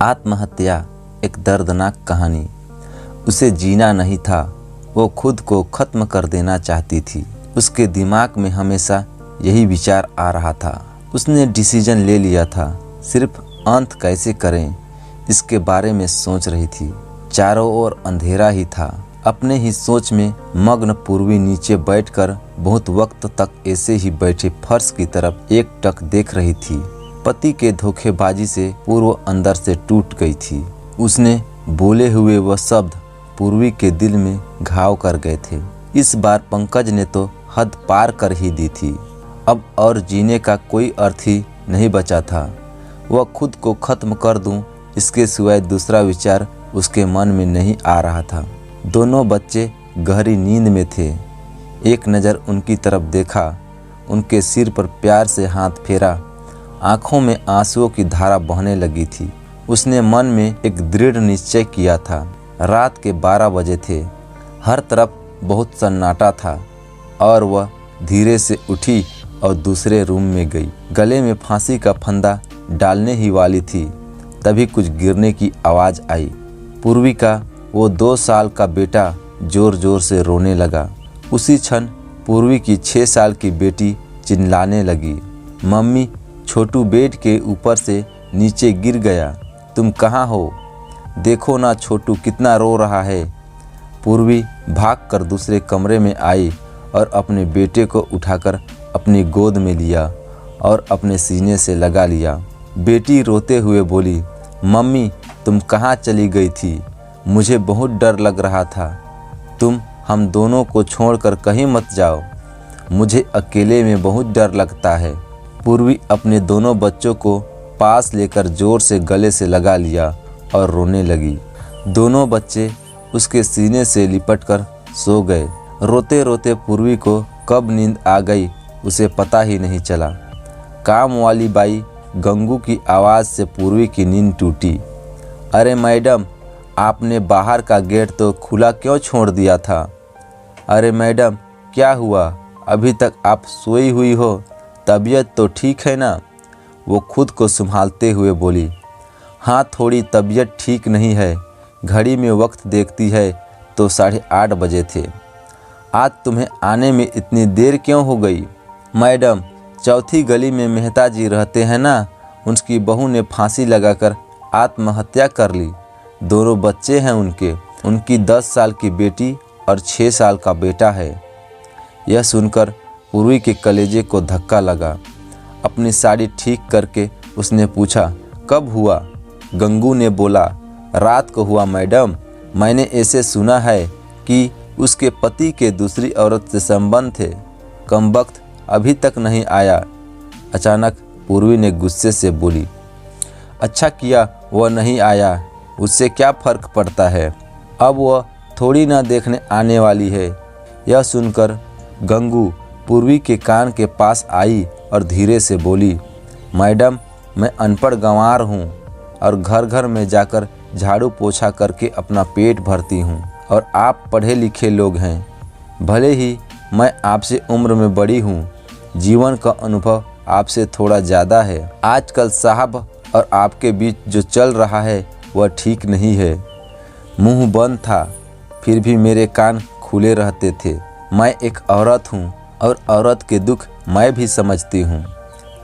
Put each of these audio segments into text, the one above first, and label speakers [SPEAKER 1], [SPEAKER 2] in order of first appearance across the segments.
[SPEAKER 1] आत्महत्या एक दर्दनाक कहानी। उसे जीना नहीं था, वो खुद को ख़त्म कर देना चाहती थी। उसके दिमाग में हमेशा यही विचार आ रहा था। उसने डिसीजन ले लिया था, सिर्फ अंत कैसे करें इसके बारे में सोच रही थी। चारों ओर अंधेरा ही था। अपने ही सोच में मग्न पूर्वी नीचे बैठकर बहुत वक्त तक ऐसे ही बैठे फर्श की तरफ एकटक देख रही थी। पति के धोखेबाजी से पूर्व अंदर से टूट गई थी। उसने बोले हुए वह शब्द पूर्वी के दिल में घाव कर गए थे। इस बार पंकज ने तो हद पार कर ही दी थी। अब और जीने का कोई अर्थ ही नहीं बचा था। वह खुद को खत्म कर दूं, इसके सिवाय दूसरा विचार उसके मन में नहीं आ रहा था। दोनों बच्चे गहरी नींद में थे। एक नज़र उनकी तरफ देखा, उनके सिर पर प्यार से हाथ फेरा। आंखों में आंसुओं की धारा बहने लगी थी। उसने मन में एक दृढ़ निश्चय किया था। रात के 12 बजे थे। हर तरफ बहुत सन्नाटा था और वह धीरे से उठी और दूसरे रूम में गई। गले में फांसी का फंदा डालने ही वाली थी, तभी कुछ गिरने की आवाज़ आई। पूर्वी का वो 2 साल का बेटा जोर जोर से रोने लगा। उसी क्षण पूर्वी की 6 साल की बेटी चिल्लाने लगी, मम्मी, छोटू बेड के ऊपर से नीचे गिर गया, तुम कहाँ हो? देखो ना छोटू कितना रो रहा है। पूर्वी भागकर दूसरे कमरे में आई और अपने बेटे को उठाकर अपनी गोद में लिया और अपने सीने से लगा लिया। बेटी रोते हुए बोली, मम्मी तुम कहाँ चली गई थी? मुझे बहुत डर लग रहा था। तुम हम दोनों को छोड़कर कहीं मत जाओ, मुझे अकेले में बहुत डर लगता है। पूर्वी अपने दोनों बच्चों को पास लेकर जोर से गले से लगा लिया और रोने लगी। दोनों बच्चे उसके सीने से लिपटकर सो गए। रोते रोते पूर्वी को कब नींद आ गई उसे पता ही नहीं चला। काम वाली बाई गंगू की आवाज़ से पूर्वी की नींद टूटी। अरे मैडम, आपने बाहर का गेट तो खुला क्यों छोड़ दिया था? अरे मैडम, क्या हुआ? अभी तक आप सोई हुई हो, तबीयत तो ठीक है ना? वो खुद को संभालते हुए बोली, हाँ थोड़ी तबीयत ठीक नहीं है। घड़ी में वक्त देखती है तो 8:30 बजे थे। आज तुम्हें आने में इतनी देर क्यों हो गई? मैडम, चौथी गली में मेहता जी रहते हैं ना, उनकी बहू ने फांसी लगाकर आत्महत्या कर ली। दोनों बच्चे हैं उनकी 10 साल की बेटी और 6 साल का बेटा है। यह सुनकर पूर्वी के कलेजे को धक्का लगा। अपनी साड़ी ठीक करके उसने पूछा, कब हुआ? गंगू ने बोला, रात को हुआ मैडम। मैंने ऐसे सुना है कि उसके पति के दूसरी औरत से संबंध थे। कमबख्त अभी तक नहीं आया। अचानक पूर्वी ने गुस्से से बोली, अच्छा किया वह नहीं आया, उससे क्या फ़र्क पड़ता है? अब वह थोड़ी ना देखने आने वाली है। यह सुनकर गंगू पूर्वी के कान के पास आई और धीरे से बोली, मैडम, मैं अनपढ़ गंवार हूँ और घर घर में जाकर झाड़ू पोछा करके अपना पेट भरती हूँ और आप पढ़े लिखे लोग हैं। भले ही मैं आपसे उम्र में बड़ी हूँ, जीवन का अनुभव आपसे थोड़ा ज़्यादा है। आजकल साहब और आपके बीच जो चल रहा है वह ठीक नहीं है। मुंह बंद था, फिर भी मेरे कान खुले रहते थे। मैं एक औरत हूँ और औरत के दुख मैं भी समझती हूँ।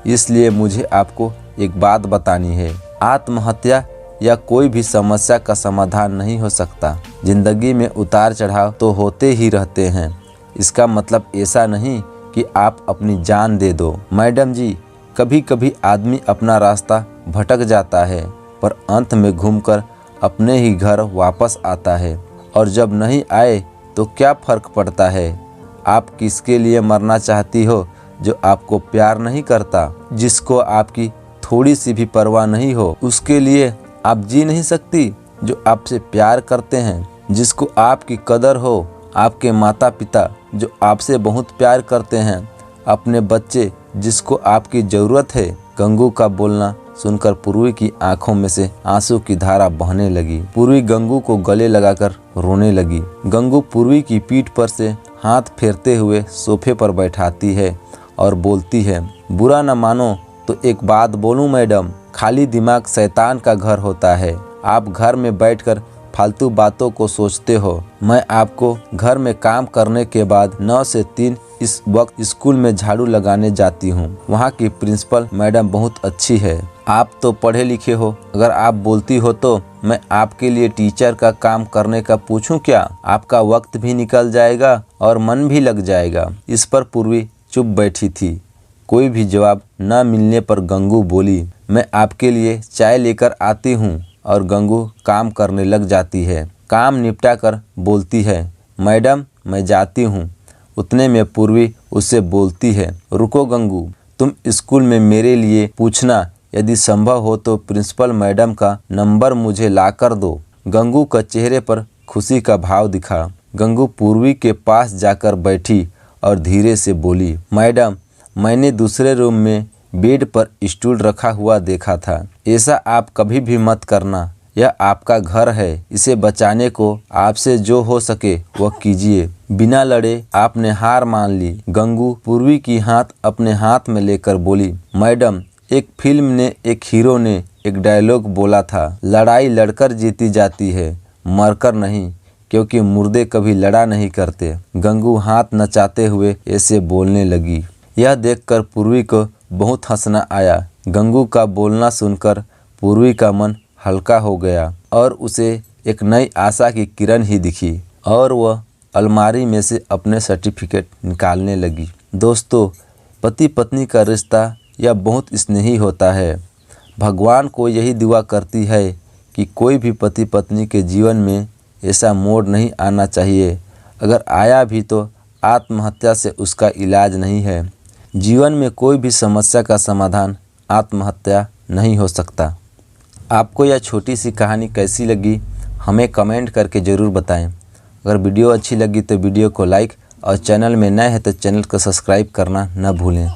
[SPEAKER 1] इसलिए मुझे आपको एक बात बतानी है। आत्महत्या या कोई भी समस्या का समाधान नहीं हो सकता। जिंदगी में उतार चढ़ाव तो होते ही रहते हैं। इसका मतलब ऐसा नहीं कि आप अपनी जान दे दो। मैडम जी, कभी कभी आदमी अपना रास्ता भटक जाता है पर अंत में घूमकर अपने ही घर वापस आता है। और जब नहीं आए तो क्या फ़र्क पड़ता है? आप किसके लिए मरना चाहती हो जो आपको प्यार नहीं करता? जिसको आपकी थोड़ी सी भी परवाह नहीं हो, उसके लिए आप जी नहीं सकती? जो आपसे प्यार करते हैं, जिसको आपकी कदर हो, आपके माता पिता जो आपसे बहुत प्यार करते हैं, अपने बच्चे जिसको आपकी ज़रूरत है। गंगू का बोलना सुनकर पूर्वी की आंखों में से आंसू की धारा बहने लगी। पूर्वी गंगू को गले लगाकर रोने लगी। गंगू पूर्वी की पीठ पर से हाथ फेरते हुए सोफे पर बैठाती है और बोलती है, बुरा न मानो तो एक बात बोलूं मैडम, खाली दिमाग शैतान का घर होता है। आप घर में बैठकर फालतू बातों को सोचते हो। मैं आपको घर में काम करने के बाद 9 से 3 इस वक्त स्कूल में झाड़ू लगाने जाती हूँ। वहाँ की प्रिंसिपल मैडम बहुत अच्छी है। आप तो पढ़े लिखे हो, अगर आप बोलती हो तो मैं आपके लिए टीचर का काम करने का पूछूं क्या? आपका वक्त भी निकल जाएगा और मन भी लग जाएगा। इस पर पूर्वी चुप बैठी थी। कोई भी जवाब न मिलने पर गंगू बोली, मैं आपके लिए चाय लेकर आती हूँ। और गंगू काम करने लग जाती है। काम निपटा कर बोलती है, मैडम मैं जाती हूँ। उतने में पूर्वी उससे बोलती है, रुको गंगू, तुम स्कूल में मेरे लिए पूछना, यदि संभव हो तो प्रिंसिपल मैडम का नंबर मुझे ला कर दो। गंगू का चेहरे पर खुशी का भाव दिखा। गंगू पूर्वी के पास जाकर बैठी और धीरे से बोली, मैडम मैंने दूसरे रूम में बेड पर स्टूल रखा हुआ देखा था। ऐसा आप कभी भी मत करना। यह आपका घर है। इसे बचाने को आपसे जो हो सके वह कीजिए। बिना लड़े आपने हार मान ली। गंगू पूर्वी की हाथ अपने हाथ में लेकर बोली, मैडम एक फिल्म ने एक हीरो ने एक डायलॉग बोला था, लड़ाई लड़कर जीती जाती है, मरकर नहीं, क्योंकि मुर्दे कभी लड़ा नहीं करते। गंगू हाथ नचाते हुए ऐसे बोलने लगी। यह देखकर पूर्वी को बहुत हंसना आया। गंगू का बोलना सुनकर पूर्वी का मन हल्का हो गया और उसे एक नई आशा की किरण ही दिखी और वह अलमारी में से अपने सर्टिफिकेट निकालने लगी। दोस्तों, पति पत्नी का रिश्ता यह बहुत स्नेही होता है। भगवान को यही दुआ करती है कि कोई भी पति पत्नी के जीवन में ऐसा मोड़ नहीं आना चाहिए। अगर आया भी तो आत्महत्या से उसका इलाज नहीं है। जीवन में कोई भी समस्या का समाधान आत्महत्या नहीं हो सकता। आपको यह छोटी सी कहानी कैसी लगी हमें कमेंट करके ज़रूर बताएं। अगर वीडियो अच्छी लगी तो वीडियो को लाइक और चैनल में नए हैं तो चैनल को सब्सक्राइब करना न भूलें।